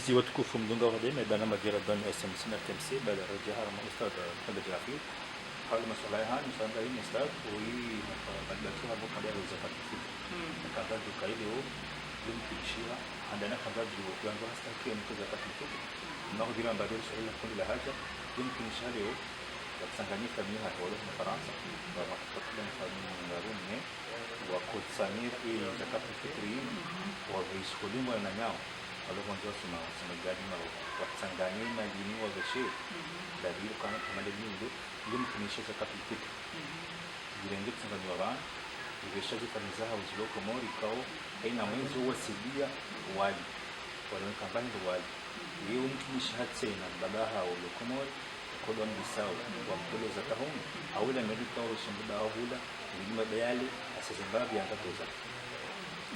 mwezi watukufu mdunga wa dema bana magira dan SMS na TMC bala rajah ma ustad Muhammad Rafi hal masala haya msanda hii ustad hii bala tu hapo kabla ya zakat fitr kadha dukaile yumkishia عندنا كذا جو كان راس تاكي من zakat fitr ناخذ لنا بعدين سؤال كل حاجه يمكن شهريو Tanganyika mimi hatuweza na Faransa kwa takriban familia wa kusamir ile zakat fitri wa viskulimu na nyao walioanza sema gani na Tanganyika dini wa gashi dalili kama kama dalili ndio yumkinisha zakat fitri jirenge Tanganyika bana ibeshaje kanizaha uziloko mori kao haina mwenzo wasilia wali wale kambani wali yeye yumkinisha tena babaha ulokomori كل واحد بيساوي وكل زكاهم أولا ملك أول شيء بدأ أولا ويجمع بيالي أساس الباب ينتهي زكاة.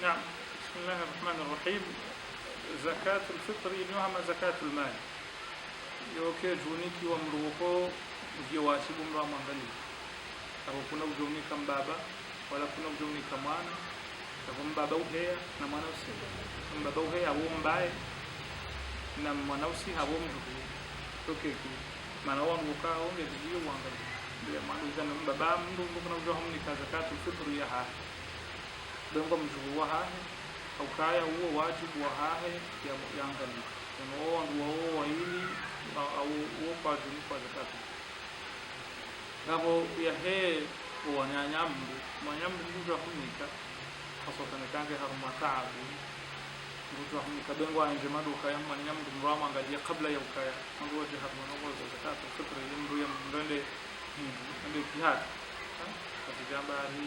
نعم بسم الله الرحمن الرحيم. زكاة الفطر ينوها زكاة المال. يوكي جونيكي ومروكو وجواسي بمرا مانغالي. أو كنا وجوني كم بابا ولا كنا وجوني كمان. كم بابا وهي نمانا وسي. كم بابا وهي أبو مباي نمانا وسي أبو مجوكي. أوكي. Maana wao mkao ndio ndio uangalie ndio maana uzana baba mndu kuna ujao ni zakatu fitri ya hahi dongo mjuu wa hahi au kaya huo wajibu wa hahi ya angalie na wao ndio wao hili au huo kwa juu kwa zakatu ngabo ya he wanyanyambu manyambu ndio hunika hasa kanake harumatabu ndio hunika dongo anje maduka ya manyambu mrama angalia kabla ya ukaya ndio waje hapo na zakatu fitri ndio ya mbele ndio jihad katika habari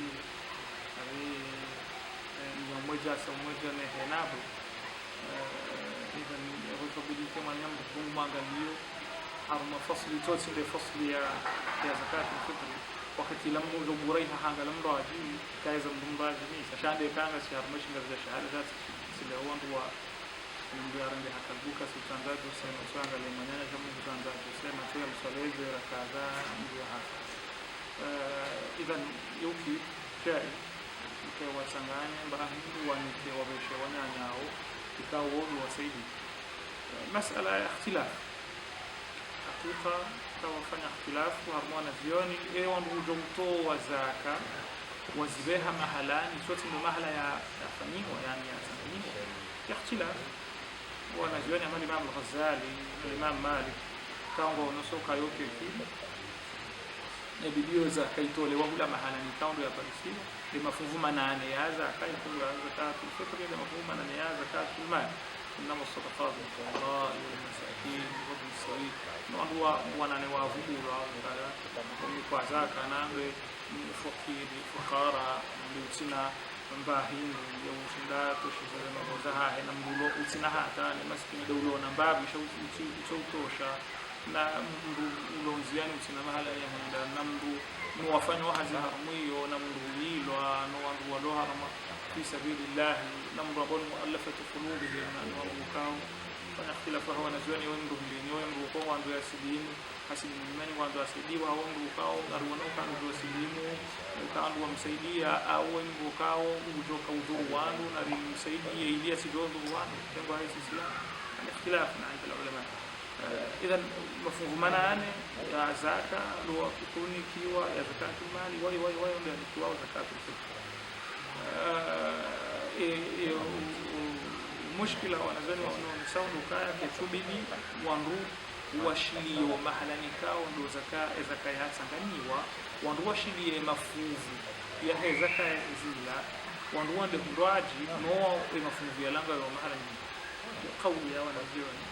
ni mmoja na henabu idhan rutubili kama nyambo kumwangalio haruma fasli totsi ndio fasli ya zakatu fitri wakati lamu zo buraiha hanga lamro ajili kaiza mdumbaji ni shande kanga si harumashi ngaza shahada zati sile wandu wa ndio arande hakabuka sultanzaji sema swanga le manyana kama sultanzaji sema tuya msaleze rakaza ndio hapa idhan yuki kai kwa wasanganya bahi wanike wabeshe wanyanyao ikao wao wasaidi masala ya ikhtilaf hakika kawafanya ikhtilaf harmona zioni wandu mtoa zaka wazibeha mahalani sote ndo mahala ya fanyiwa yani ya sanyiwa ikhtilaf wanazioni amali Imam al-Ghazali Imam Malik kaongo unosoka yote kile na bidio za kaitolewa hula mahala ni kaundo ya Palestina ni mafungu manane ya zaka ya zakatu fitr ni mafungu manane ya zakatu mal inama sadaqat Allah wal masakin wa bil sawi ndio wanane wa hudura au kwa zaka na ndio fakiri fukara ndio mbahini ya ushinda tushizana mabozaha na mbulo utina hata ni maskini dawlo na babu shauti na mndu ulonziani utina mahala ya handa na mndu muwafanya wahazi harmuyo na mndu hilo na wandu waloha rama fi sabilillah na mndu ambao muallafatu qulubihim na wakao fanya ikhtilafu hawa nazioni wandu mbini wandu kwa wandu ya sidini hasili mimani wandu asidiwa wandu kao arwana kandu wasilimu kandu wamsaidia au wandu kao ujoka udhuru wandu na rimsaidia ili asijodu wandu kwa hiyo sisi الاختلاف عند العلماء اذا مفهوم manane ya zaka ndio kutunikiwa ya zakatu mali wao ndio kiwa zakatu mushkila wanazani wanaonisaundo kaya kutubidi wandu washilio mahalani kao ndio zaka ya sanganiwa wandu washilie mafuvu ya zaka zila wandu wande ndwaji no mafuvu ya langa ya mahalani kauli ya wanazioni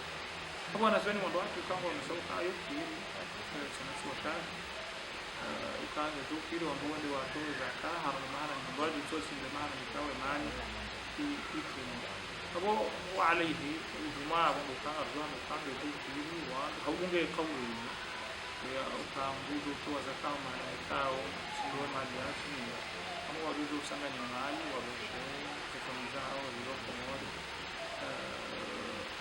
hapo wanazoni wandu watu kama wamesauka yote sana sota ukaanza tu kile wandu wande watu zaka haram mahalani ndwaji tosi ndio mahalani kao mali kitu hapo وعليه الجماعه وكان رجال كان يقول وهونge kauli ya ukaambudu tu zakao maikao sio mali yake kama wadudu sanganya mali wabeshe kukamzao ziloko moja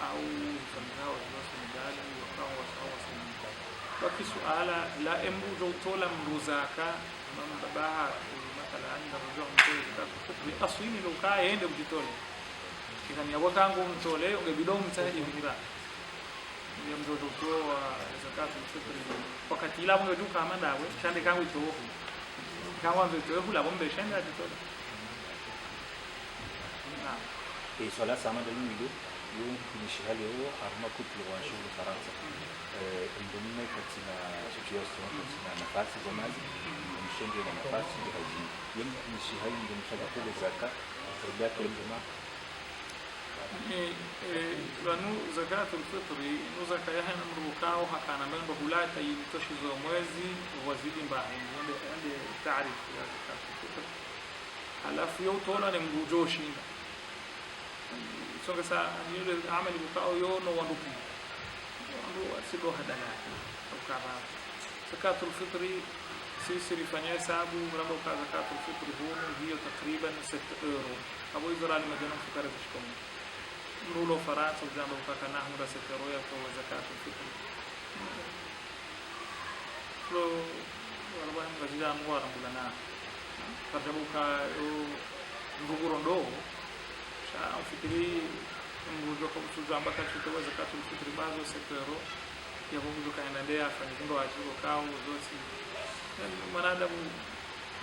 au kukamzao ziloko mjali wakao wasawa sana baki suala la embudu tola mruzaka mama babaha mathalan ndio mtoto aswini lokae ende kujitole ikani yabo kangu mtole ungebidao mtaje mira ndio mzozo kwa zakatul fitr wakati ila mungu duka amandawe shande kangu ito kama mtoto hula bombe shande atitola swala sama da yumido yun kinishihali huo harma kutlu wa shule Faransa ndio katika situation katika nafasi za mazi mshenge na nafasi ya haji yun kinishihali ndio mshaka kwa zaka rudaka lima lanu zakatul fitri nuzaka yahana mrukao hakana mambo hulata yitoshizo mwezi wazidi mbaya ndio taarifu ya zakatul fitr alafu yotola ni mgujoshi songa sa yule amali bukao yono wanduki wandu asido hadala ukaba zakatul fitri sisi rifanya hesabu mramba kwa zakatul fitri huno hiyo takriban 6 euro abo izrali madana fukara bishkom mrulo Faransa jambo kwa nahmu 6 euro ya kwa zakatul fitri lo wala ngajida mwara mbulana tarjabuka ngugurondo ufikiri nguzo kwa kutuzamba katika zakatul fitr bazo 6 euro ya nguzo kaendelea afanye ndo ajiko kao zote manadamu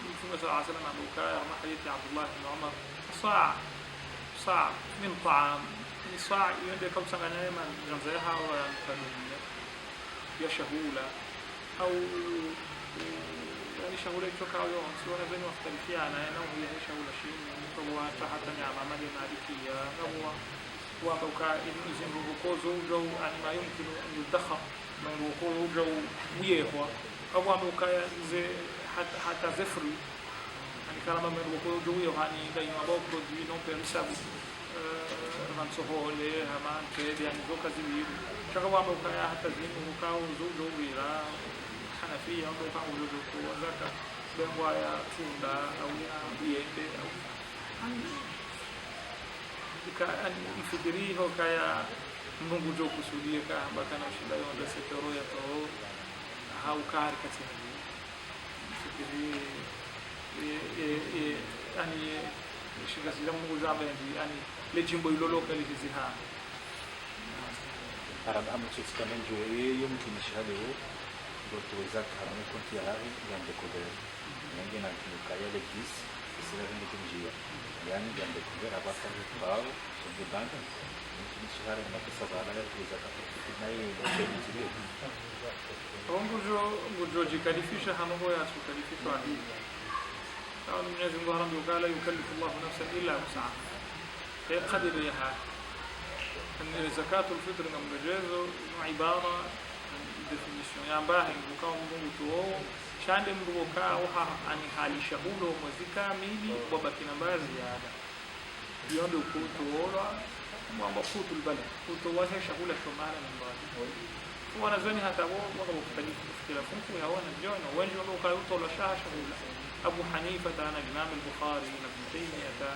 mtume sallallahu alayhi wasallam abuka ma hadithi Abdullah ibn Umar saa min ta'am ni saa yende kwa kusanganya ma jamzaha wa kanuni ya shahula au yani shahula kutoka hiyo sio nadhani wakhtalifiana na hiyo shahula shini kwa hata nyama maji malikia au وابوكا إذن ركوزو جو أن ما يمكن أن يدخر من ركوزو جو ويهوا أو أبوكا زي حتى زفري يعني كلام من ركوزو جو ويهوا يعني دايما أبوك بدي نوم بيرسابو من سهولة همان كده يعني جو كذي شكوا أبوكا حتى زين ركاو جو ويرا حنفية أبوكا وجو جو ذاك بموايا توندا أو بيende أو ifikiriho kaya Mungu jo kusudia kama kana shida yonda setoro ya to haukari katika fikiri yani shida sila Mungu zabendi yani lejimbo ilolo kali hiziha araba amchi kama ndio yumkin shahada hiyo ndio tuweza kama kunti hali yande kode nyingine na kaya le kis sila ndio kunjia yani yande kode abaka bao sibanda ni shahara na pesa bana ya zakatul fitr na hiyo ndio ngujo jikalifisha hamoho ya sukalifishwa hivi au Mwenyezi Mungu anamwambia kala yukallifu Allah nafsan illa wus'aha ya qadiriha ان zakatul fitr na mrejezo ni ibara definition ya ambaye kwa Mungu tuo shande mrugo kao ani hali shahulo mwezika mili babaki namba ziada yondo kutoora mwamba kutul bala kutoa shahula shomara na mbali wanazani hata wao wakakutalifu funku ya wana jona wengi wao kwa utola shahula Abu Hanifa ana Imam al-Bukhari na Ibn Taymiyyah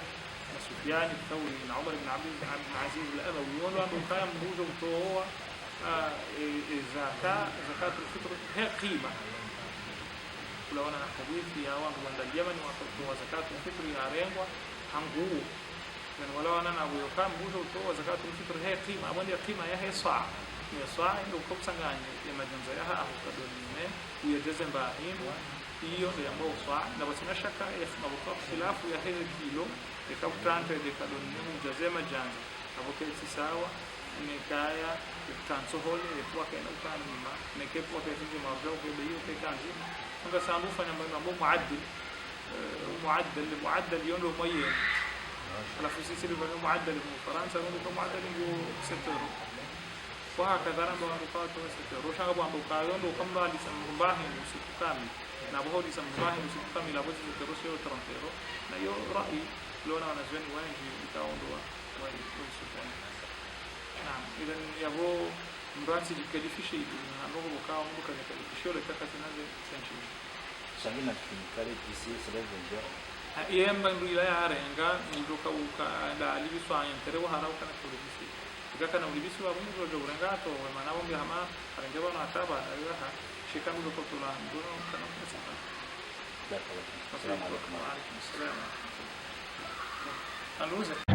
na Sufyan al-Thawri na Umar ibn Abd al-Aziz al-Amawi wao kaya mrugo kutoa zakatul fitr هي قيمه kula wana hadithi ya wangu wa Yemen wa zakatul fitr ya rengwa hangu yani wala wana na huyo kama mbuzo utoa zakatul fitr hii qima ambayo qima ya hii saa ni saa ndio kukusanganya ya majenzo ya hapo kadoni uyajaze mbahini hiyo ndio ambayo saa na basina shaka ya mabuka khilafu ya hii kilo ikakutanta ile kadoni ujaze majani hapo kesi sawa ni kaya tanzo hole kwa kana utanima na kepo kwa hizo marjao kwa hiyo kanzi nga sandufa na mambo muaddal yondo moye alafu sisi ndio muaddal mu Faransa ndio muaddal ndio sector kwa hakadha ndio wanapata sector roshanga bwa mbuka yondo kama alisambahi usiku kami na bohodi sambahi usiku kami la bozi sector sio trantero na yo rai lona wanazweni wengi itaondoa kwa usiku naam idan yabo mrati dikalifisha na ndio bukao mbuka dikalifisha ile kaka tunaze senchi sangina kimikale kisi sele venja yemba ndila ya renga ndoka uka da libiswa yantere wa harau kana kulibisi kaka na ulibisi wa mungu ndio renga to maana wambi hama arenga na ataba ha shika ndio kwa tula ndio kana pesa assalamu alaykum wa alaykum assalam aluza